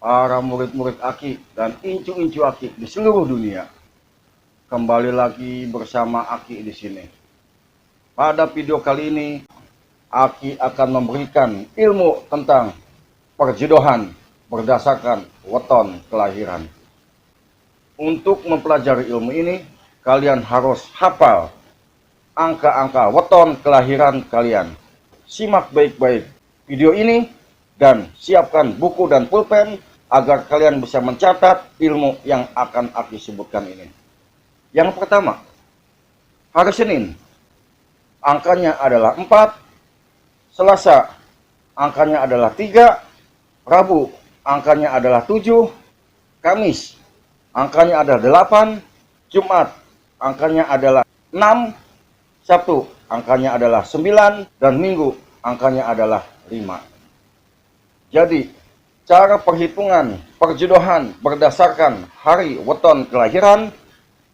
para murid-murid Aki dan incu-incu Aki di seluruh dunia. Kembali lagi bersama Aki di sini. Pada video kali ini, Aki akan memberikan ilmu tentang perjodohan berdasarkan weton kelahiran. Untuk mempelajari ilmu ini, kalian harus hafal angka-angka weton kelahiran kalian. Simak baik-baik video ini dan siapkan buku dan pulpen agar kalian bisa mencatat ilmu yang akan Aki sebutkan ini. Yang pertama, hari Senin, angkanya adalah 4, Selasa, angkanya adalah 3, Rabu, angkanya adalah 7, Kamis, angkanya adalah 8, Jumat, angkanya adalah 6, Sabtu, angkanya adalah 9, dan Minggu, angkanya adalah 5. Jadi, cara perhitungan perjodohan berdasarkan hari weton kelahiran,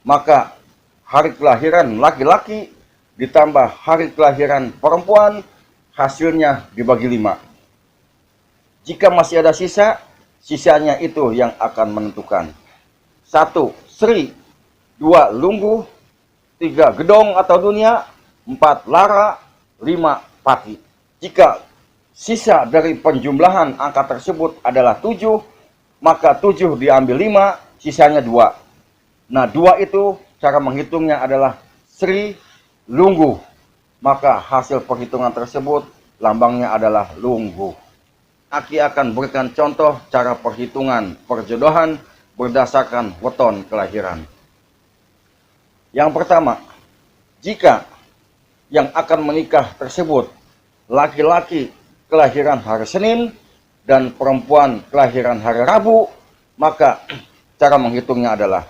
maka hari kelahiran laki-laki ditambah hari kelahiran perempuan, hasilnya dibagi 5. Jika masih ada sisa, sisanya itu yang akan menentukan. 1. Sri, 2. Lungguh, 3. Gedong atau dunia, 4. Lara, 5. Pati. Jika sisa dari penjumlahan angka tersebut adalah 7, maka 7 diambil 5, sisanya 2. Nah, 2 itu cara menghitungnya adalah Sri Lungguh. Maka hasil perhitungan tersebut lambangnya adalah Lungguh. Aki akan berikan contoh cara perhitungan perjodohan berdasarkan weton kelahiran. Yang pertama, jika yang akan menikah tersebut laki-laki kelahiran hari Senin dan perempuan kelahiran hari Rabu, maka cara menghitungnya adalah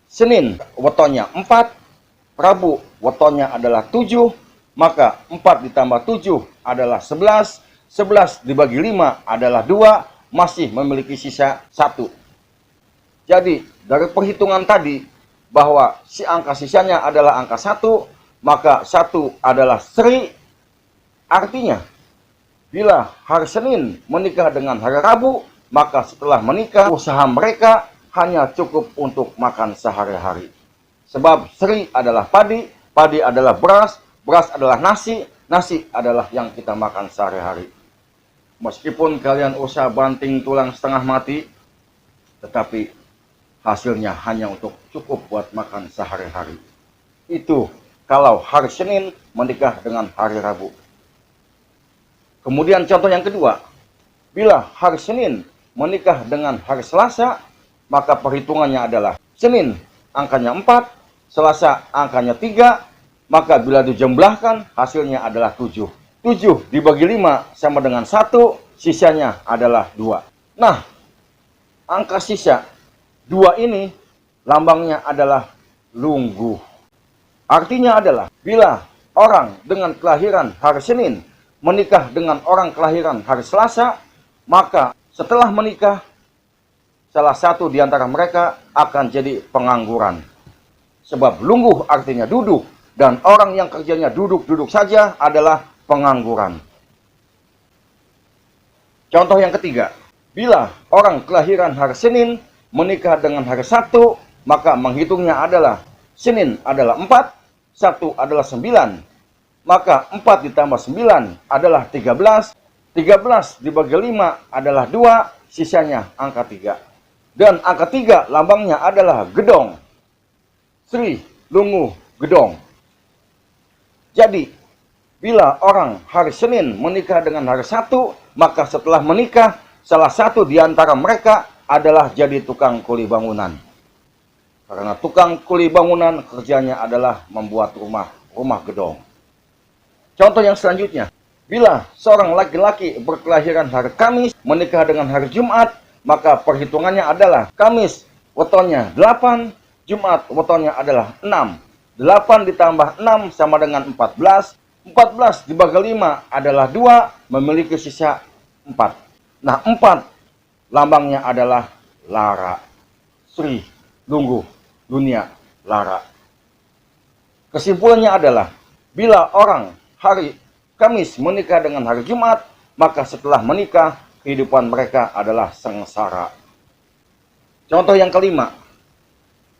Senin wetonnya 4, Rabu wetonnya adalah 7, maka 4 ditambah 7 adalah 11, 11 dibagi 5 adalah 2, masih memiliki sisa 1. Jadi dari perhitungan tadi bahwa si angka sisanya adalah angka 1, maka 1 adalah Sri, artinya bila hari Senin menikah dengan hari Rabu, maka setelah menikah, usaha mereka hanya cukup untuk makan sehari-hari. Sebab Sri adalah padi, padi adalah beras, beras adalah nasi, nasi adalah yang kita makan sehari-hari. Meskipun kalian usaha banting tulang setengah mati, tetapi hasilnya hanya untuk cukup buat makan sehari-hari. Itu kalau hari Senin menikah dengan hari Rabu. Kemudian contoh yang kedua, bila hari Senin menikah dengan hari Selasa, maka perhitungannya adalah Senin angkanya 4, Selasa angkanya 3, maka bila dijumlahkan hasilnya adalah 7. 7 dibagi 5 sama dengan 1, sisanya adalah 2. Nah, angka sisa 2 ini lambangnya adalah Lungguh. Artinya adalah bila orang dengan kelahiran hari Senin menikah dengan orang kelahiran hari Selasa, maka setelah menikah, salah satu di antara mereka akan jadi pengangguran. Sebab lungguh artinya duduk, dan orang yang kerjanya duduk-duduk saja adalah pengangguran. Contoh yang ketiga, bila orang kelahiran hari Senin menikah dengan hari Sabtu, maka menghitungnya adalah Senin adalah 4, Sabtu adalah 9. Maka 4 ditambah 9 adalah 13. 13 dibagi 5 adalah 2. Sisanya angka 3. Dan angka 3 lambangnya adalah Gedong. Sri, Lungguh, Gedong. Jadi, bila orang hari Senin menikah dengan hari Sabtu, maka setelah menikah, salah satu di antara mereka adalah jadi tukang kuli bangunan. Karena tukang kuli bangunan kerjanya adalah membuat rumah gedong. Contoh yang selanjutnya, bila seorang laki-laki berkelahiran hari Kamis menikah dengan hari Jumat, maka perhitungannya adalah Kamis wetonnya 8, Jumat wetonnya adalah 6. 8 ditambah 6 sama dengan 14. 14 dibagi 5 adalah 2, memiliki sisa 4. Nah, 4 lambangnya adalah Lara. Sri, Lungguh, dunia, Lara. Kesimpulannya adalah, bila orang hari Kamis menikah dengan hari Jumat, maka setelah menikah kehidupan mereka adalah sengsara. Contoh yang kelima,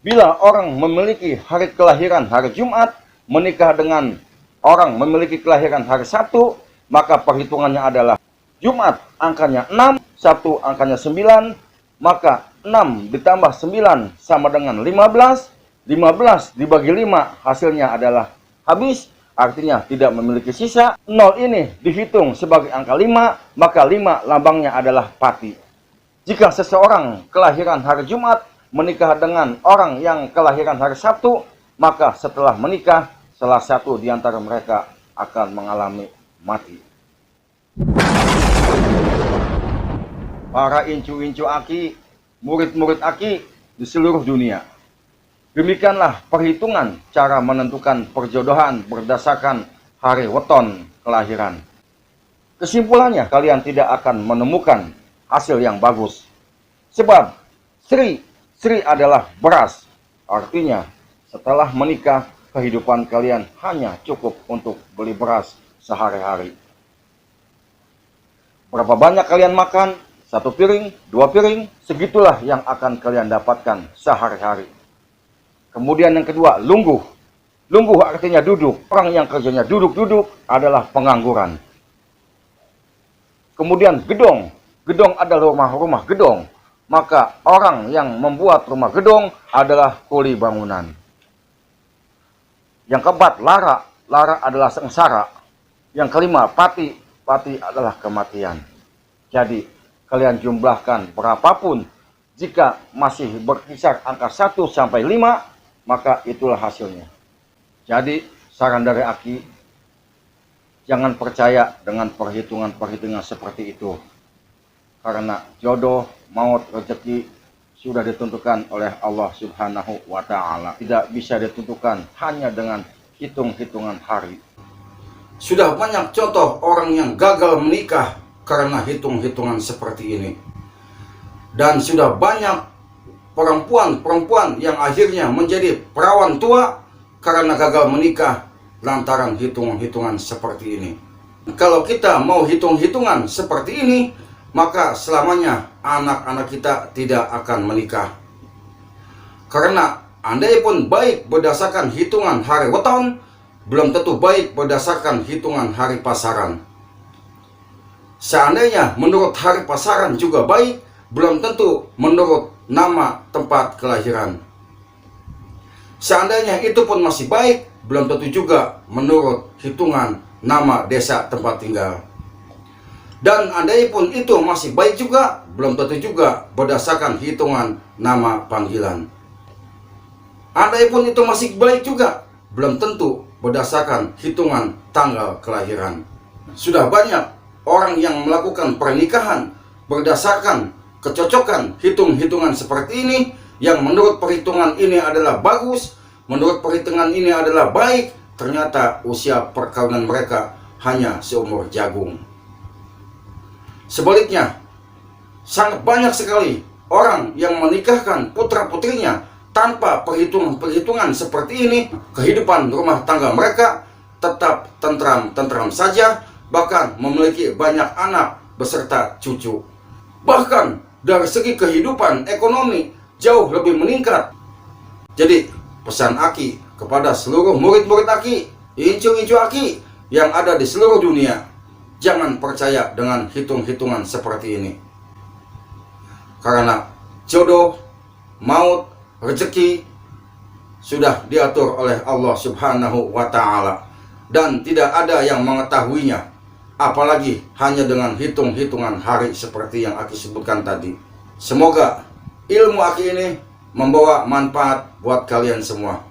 bila orang memiliki hari kelahiran hari Jumat, menikah dengan orang memiliki kelahiran hari Sabtu, maka perhitungannya adalah Jumat angkanya 6, Sabtu angkanya 9, maka 6 ditambah 9 sama dengan 15, 15 dibagi 5 hasilnya adalah habis, artinya tidak memiliki sisa. 0 ini dihitung sebagai angka 5, maka 5 lambangnya adalah pati. Jika seseorang kelahiran hari Jumat menikah dengan orang yang kelahiran hari Sabtu, maka setelah menikah, salah satu di antara mereka akan mengalami mati. Para incu-incu Aki, murid-murid Aki di seluruh dunia. Demikianlah perhitungan cara menentukan perjodohan berdasarkan hari weton kelahiran. Kesimpulannya, kalian tidak akan menemukan hasil yang bagus. Sebab Sri adalah beras. Artinya, setelah menikah, kehidupan kalian hanya cukup untuk beli beras sehari-hari. Berapa banyak kalian makan? 1 piring, 2 piring, segitulah yang akan kalian dapatkan sehari-hari. Kemudian yang kedua, lungguh. Lungguh artinya duduk. Orang yang kerjanya duduk-duduk adalah pengangguran. Kemudian gedong. Gedong adalah rumah-rumah gedong. Maka orang yang membuat rumah gedong adalah kuli bangunan. Yang keempat, lara. Lara adalah sengsara. Yang kelima, pati. Pati adalah kematian. Jadi, kalian jumlahkan berapapun, jika masih berkisar angka 1 sampai 5, maka itulah hasilnya. Jadi, saran dari Aki, jangan percaya dengan perhitungan-perhitungan seperti itu. Karena jodoh, maut, rezeki sudah ditentukan oleh Allah Subhanahu wa Ta'ala. Tidak bisa ditentukan hanya dengan hitung-hitungan hari. Sudah banyak contoh orang yang gagal menikah karena hitung-hitungan seperti ini. Dan sudah banyak perempuan-perempuan yang akhirnya menjadi perawan tua karena gagal menikah lantaran hitung-hitungan seperti ini. Kalau kita mau hitung-hitungan seperti ini, maka selamanya anak-anak kita tidak akan menikah. Karena andai pun baik berdasarkan hitungan hari weton, belum tentu baik berdasarkan hitungan hari pasaran. Seandainya menurut hari pasaran juga baik, belum tentu menurut nama tempat kelahiran. Seandainya itu pun masih baik, belum tentu juga menurut hitungan nama desa tempat tinggal. Dan andai pun itu masih baik juga, belum tentu juga berdasarkan hitungan nama panggilan. Andai pun itu masih baik juga, belum tentu berdasarkan hitungan tanggal kelahiran. Sudah banyak orang yang melakukan pernikahan berdasarkan kecocokan hitung-hitungan seperti ini, yang menurut perhitungan ini adalah bagus, menurut perhitungan ini adalah baik, ternyata usia perkawinan mereka hanya seumur jagung. Sebaliknya, sangat banyak sekali orang yang menikahkan putra-putrinya tanpa perhitungan-perhitungan seperti ini. Kehidupan rumah tangga mereka tetap tentram-tentram saja, bahkan memiliki banyak anak beserta cucu. Bahkan dari segi kehidupan ekonomi jauh lebih meningkat. Jadi pesan Aki kepada seluruh murid-murid Aki, incu-incu Aki yang ada di seluruh dunia, jangan percaya dengan hitung-hitungan seperti ini. Karena jodoh, maut, rezeki sudah diatur oleh Allah Subhanahu wa Ta'ala, dan tidak ada yang mengetahuinya, apalagi hanya dengan hitung-hitungan hari seperti yang Aki sebutkan tadi. Semoga ilmu Aki ini membawa manfaat buat kalian semua.